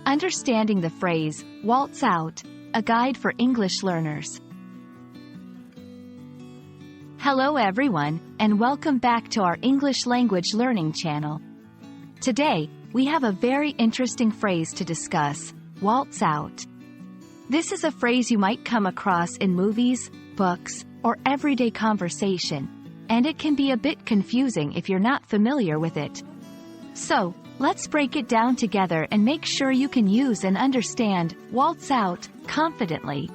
Understanding the phrase, waltz out, a guide for English learners. Hello everyone, and welcome back to our English language learning channel. Today, we have a very interesting phrase to discuss, waltz out. This is a phrase you might come across in movies, books, or everyday conversation, and it can be a bit confusing if you're not familiar with it. So, let's break it down together and make sure you can use and understand waltz out confidently.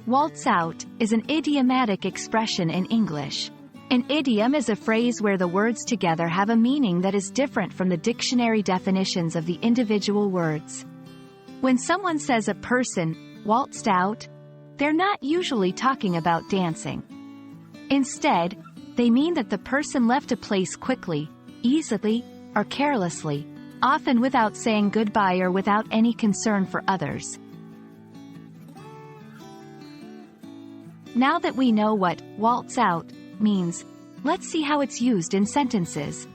Waltz out is an idiomatic expression in English. An idiom is a phrase where the words together have a meaning that is different from the dictionary definitions of the individual words. When someone says a person waltzed out, they're not usually talking about dancing. Instead, they mean that the person left a place quickly, easily, or carelessly, often without saying goodbye or without any concern for others. Now that we know what waltz out means, let's see how it's used in sentences.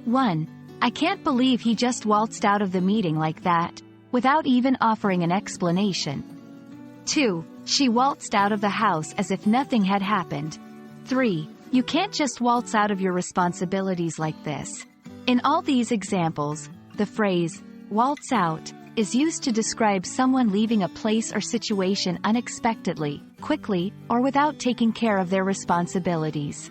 1. I can't believe he just waltzed out of the meeting like that, without even offering an explanation. 2. She waltzed out of the house as if nothing had happened. 3. You can't just waltz out of your responsibilities like this. In all these examples, the phrase, waltz out, is used to describe someone leaving a place or situation unexpectedly, quickly, or without taking care of their responsibilities.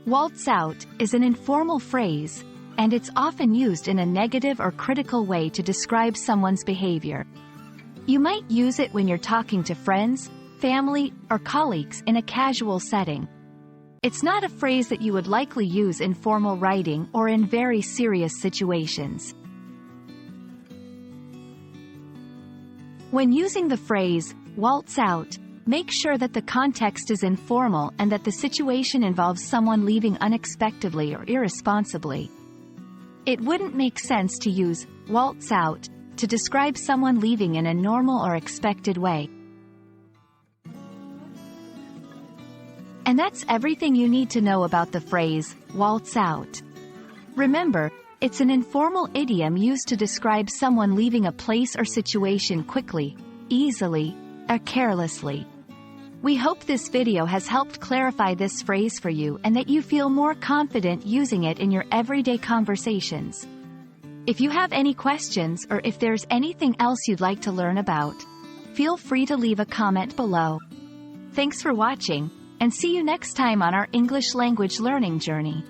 Waltz out is an informal phrase, and it's often used in a negative or critical way to describe someone's behavior. You might use it when you're talking to friends, family, or colleagues in a casual setting. It's not a phrase that you would likely use in formal writing or in very serious situations. When using the phrase, waltz out, make sure that the context is informal and that the situation involves someone leaving unexpectedly or irresponsibly. It wouldn't make sense to use waltz out to describe someone leaving in a normal or expected way. And that's everything you need to know about the phrase, waltz out. Remember, it's an informal idiom used to describe someone leaving a place or situation quickly, easily, or carelessly. We hope this video has helped clarify this phrase for you and that you feel more confident using it in your everyday conversations. If you have any questions or if there's anything else you'd like to learn about, feel free to leave a comment below. Thanks for watching, and see you next time on our English language learning journey.